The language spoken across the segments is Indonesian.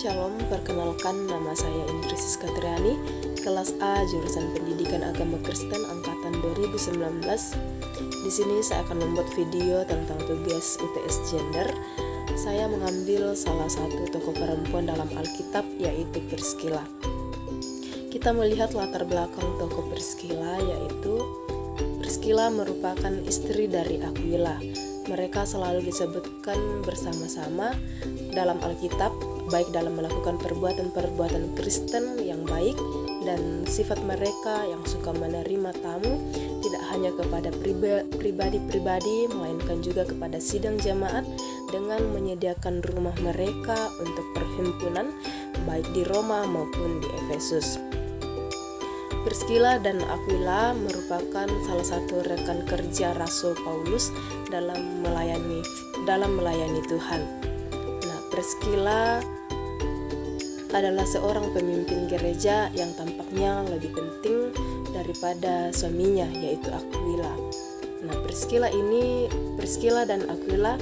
Shalom, perkenalkan nama saya Indrisis Katriani, kelas A jurusan Pendidikan Agama Kristen angkatan 2019. Di sini saya akan membuat video tentang tugas UTS Gender. Saya mengambil salah satu tokoh perempuan dalam Alkitab, yaitu Priskila. Kita melihat latar belakang tokoh Priskila, yaitu Priskila merupakan istri dari Aquila. Mereka selalu disebutkan bersama-sama dalam Alkitab, baik dalam melakukan perbuatan-perbuatan Kristen yang baik dan sifat mereka yang suka menerima tamu, tidak hanya kepada pribadi-pribadi, melainkan juga kepada sidang jemaat dengan menyediakan rumah mereka untuk perhimpunan, baik di Roma maupun di Efesus. Priskila dan Aquila merupakan salah satu rekan kerja Rasul Paulus dalam melayani Tuhan. Nah, Priskila adalah seorang pemimpin gereja yang tampaknya lebih penting daripada suaminya, yaitu Aquila. Nah, Priskila dan Aquila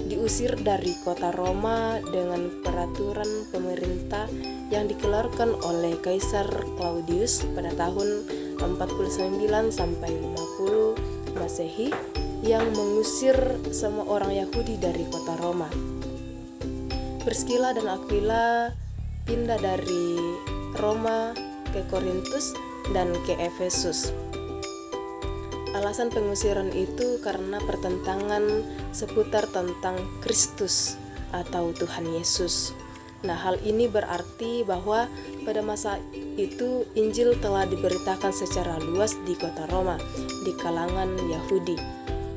diusir dari kota Roma dengan peraturan pemerintah yang dikeluarkan oleh Kaisar Claudius pada tahun 49 sampai 50 Masehi yang mengusir semua orang Yahudi dari kota Roma. Priskila dan Aquila pindah dari Roma ke Korintus dan ke Efesus. Alasan pengusiran itu karena pertentangan seputar tentang Kristus atau Tuhan Yesus. Nah, hal ini berarti bahwa pada masa itu Injil telah diberitakan secara luas di kota Roma, di kalangan Yahudi.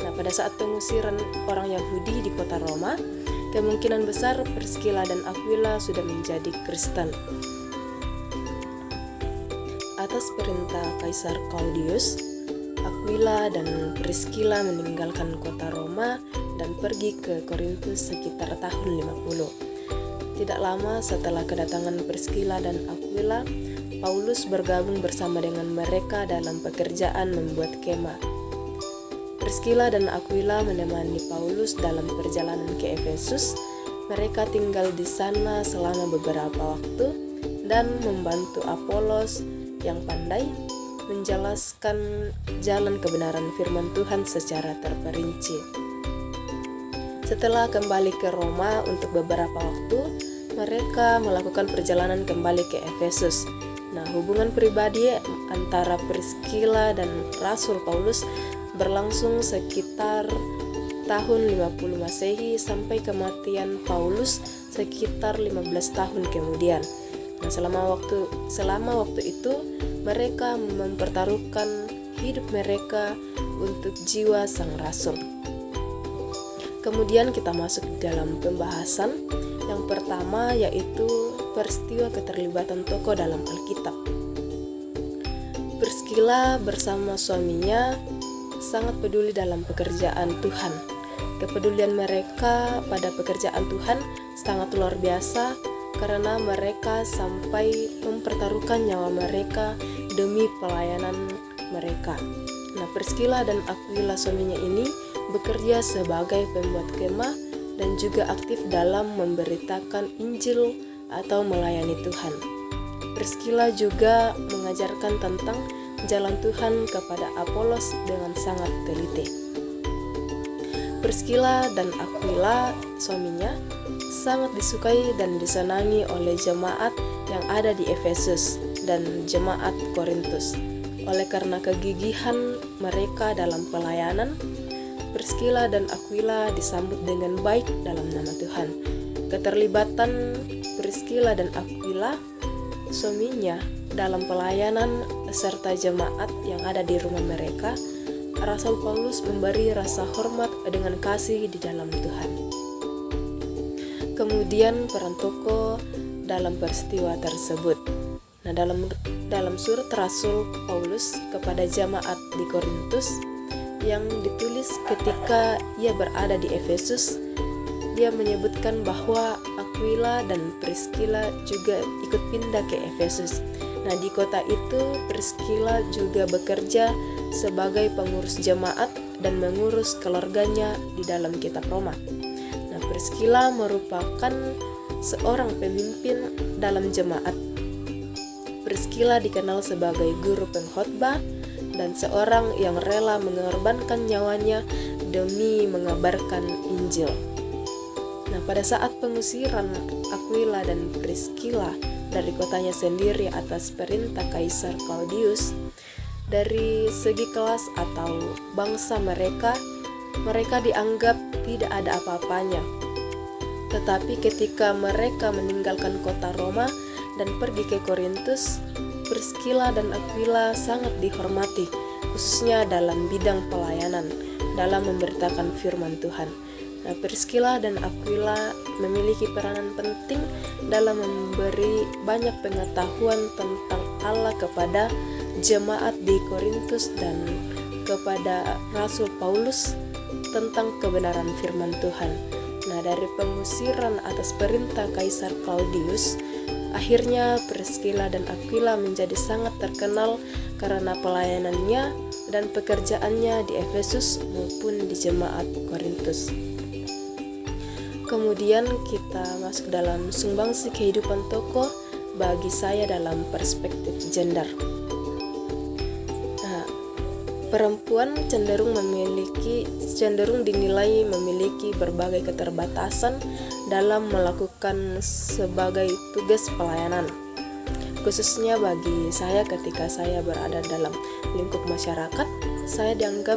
Nah, pada saat pengusiran orang Yahudi di kota Roma, kemungkinan besar Priskila dan Aquila sudah menjadi Kristen. Atas perintah Kaisar Claudius, Aquila dan Priskila meninggalkan kota Roma dan pergi ke Korintus sekitar tahun 50. Tidak lama setelah kedatangan Priskila dan Aquila, Paulus bergabung bersama dengan mereka dalam pekerjaan membuat kemah. Priskila dan Aquila menemani Paulus dalam perjalanan ke Efesus. Mereka tinggal di sana selama beberapa waktu dan membantu Apolos yang pandai menjelaskan jalan kebenaran firman Tuhan secara terperinci. Setelah kembali ke Roma untuk beberapa waktu, mereka melakukan perjalanan kembali ke Efesus. Nah, hubungan pribadi antara Priskila dan Rasul Paulus berlangsung sekitar tahun 50 Masehi sampai kematian Paulus sekitar 15 tahun kemudian. Nah, selama waktu itu mereka mempertaruhkan hidup mereka untuk jiwa sang rasul. Kemudian kita masuk dalam pembahasan yang pertama, yaitu peristiwa keterlibatan tokoh dalam Alkitab. Priskila bersama suaminya sangat peduli dalam pekerjaan Tuhan. Kepedulian mereka pada pekerjaan Tuhan sangat luar biasa karena mereka sampai mempertaruhkan nyawa mereka demi pelayanan mereka. Nah, Priskila dan Aquila suaminya ini bekerja sebagai pembuat kemah dan juga aktif dalam memberitakan Injil atau melayani Tuhan. Priskila juga mengajarkan tentang jalan Tuhan kepada Apolos dengan sangat teliti. Priskila dan Aquila suaminya sangat disukai dan disenangi oleh jemaat yang ada di Efesus dan jemaat Korintus. Oleh karena kegigihan mereka dalam pelayanan, Priskila dan Aquila disambut dengan baik dalam nama Tuhan. Keterlibatan Priskila dan Aquila suaminya dalam pelayanan serta jemaat yang ada di rumah mereka, Rasul Paulus memberi rasa hormat dengan kasih di dalam Tuhan. Kemudian peran tokoh dalam peristiwa tersebut. Nah, dalam surat Rasul Paulus kepada jemaat di Korintus yang ditulis ketika ia berada di Efesus, dia menyebutkan bahwa Aquila dan Priskila juga ikut pindah ke Efesus. Nah, di kota itu Priskila juga bekerja sebagai pengurus jemaat dan mengurus keluarganya di dalam kitab Roma. Nah, Priskila merupakan seorang pemimpin dalam jemaat. Priscilla dikenal sebagai guru pengkhotbah dan seorang yang rela mengorbankan nyawanya demi mengabarkan Injil. Nah, pada saat pengusiran Aquila dan Priscilla dari kotanya sendiri atas perintah Kaisar Claudius, dari segi kelas atau bangsa mereka dianggap tidak ada apa-apanya. Tetapi ketika mereka meninggalkan kota Roma dan pergi ke Korintus, Priscilla dan Aquila sangat dihormati, khususnya dalam bidang pelayanan, dalam memberitakan firman Tuhan. Nah, Priscilla dan Aquila memiliki peranan penting dalam memberi banyak pengetahuan tentang Allah kepada jemaat di Korintus dan kepada Rasul Paulus tentang kebenaran firman Tuhan. Nah, dari pengusiran atas perintah Kaisar Claudius, akhirnya Priscilla dan Aquila menjadi sangat terkenal karena pelayanannya dan pekerjaannya di Efesus maupun di jemaat Korintus. Kemudian kita masuk dalam sumbangsi kehidupan tokoh bagi saya dalam perspektif gender. Nah, perempuan cenderung dinilai memiliki berbagai keterbatasan dalam melakukan sebagai tugas pelayanan. Khususnya bagi saya ketika saya berada dalam lingkup masyarakat, saya dianggap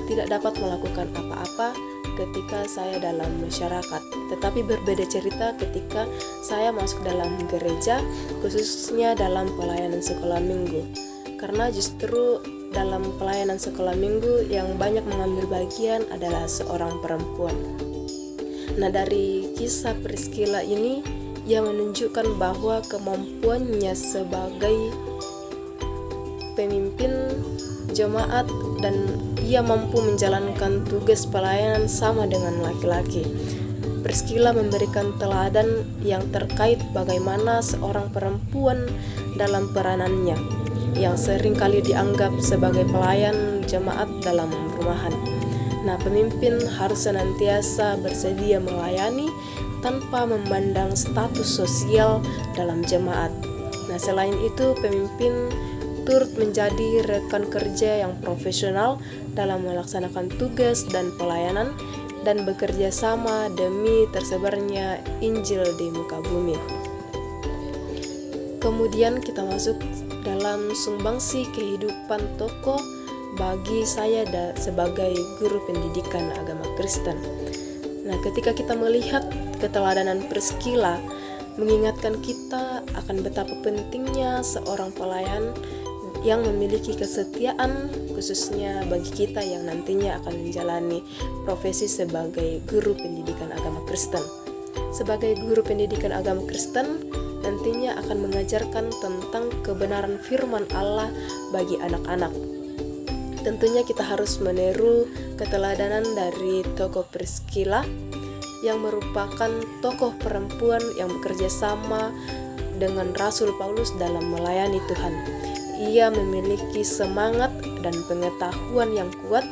tidak dapat melakukan apa-apa ketika saya dalam masyarakat. Tetapi berbeda cerita ketika saya masuk dalam gereja, khususnya dalam pelayanan sekolah minggu. Karena justru dalam pelayanan sekolah minggu yang banyak mengambil bagian adalah seorang perempuan. Nah, dari kisah Priscilla ini, ia menunjukkan bahwa kemampuannya sebagai pemimpin jemaat dan ia mampu menjalankan tugas pelayanan sama dengan laki-laki. Priscilla memberikan teladan yang terkait bagaimana seorang perempuan dalam peranannya, yang sering kali dianggap sebagai pelayan jemaat dalam rumahan. Nah, pemimpin harus senantiasa bersedia melayani tanpa memandang status sosial dalam jemaat. Nah, selain itu, pemimpin turut menjadi rekan kerja yang profesional dalam melaksanakan tugas dan pelayanan dan bekerja sama demi tersebarnya Injil di muka bumi. Kemudian kita masuk dalam sumbangsi kehidupan tokoh bagi saya sebagai guru pendidikan agama Kristen. Nah, ketika kita melihat keteladanan Priscilla, mengingatkan kita akan betapa pentingnya seorang pelayan yang memiliki kesetiaan, khususnya bagi kita yang nantinya akan menjalani profesi sebagai guru pendidikan agama Kristen. Sebagai guru pendidikan agama Kristen, nantinya akan mengajarkan tentang kebenaran firman Allah bagi anak-anak. Tentunya kita harus meniru keteladanan dari tokoh Priscilla yang merupakan tokoh perempuan yang bekerja sama dengan Rasul Paulus dalam melayani Tuhan. Ia memiliki semangat dan pengetahuan yang kuat,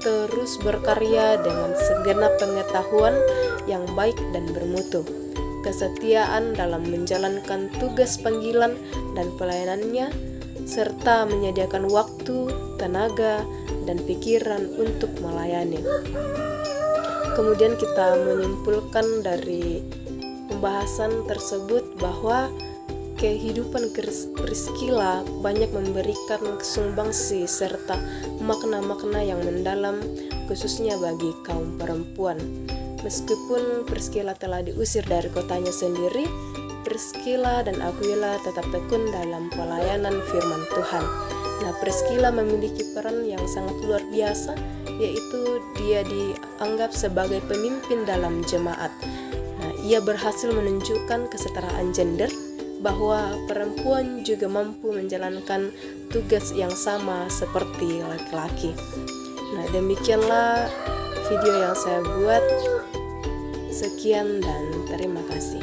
terus berkarya dengan segenap pengetahuan yang baik dan bermutu. Kesetiaan dalam menjalankan tugas panggilan dan pelayanannya, serta menyediakan waktu, tenaga, dan pikiran untuk melayani. Kemudian kita menyimpulkan dari pembahasan tersebut bahwa kehidupan Priscilla banyak memberikan sumbangsi serta makna-makna yang mendalam, khususnya bagi kaum perempuan. Meskipun Priscilla telah diusir dari kotanya sendiri, Priscilla dan Aquila tetap tekun dalam pelayanan firman Tuhan. Nah, Priscilla memiliki peran yang sangat luar biasa, yaitu dia dianggap sebagai pemimpin dalam jemaat. Nah, ia berhasil menunjukkan kesetaraan gender, bahwa perempuan juga mampu menjalankan tugas yang sama seperti laki-laki. Nah, demikianlah video yang saya buat. Sekian dan terima kasih.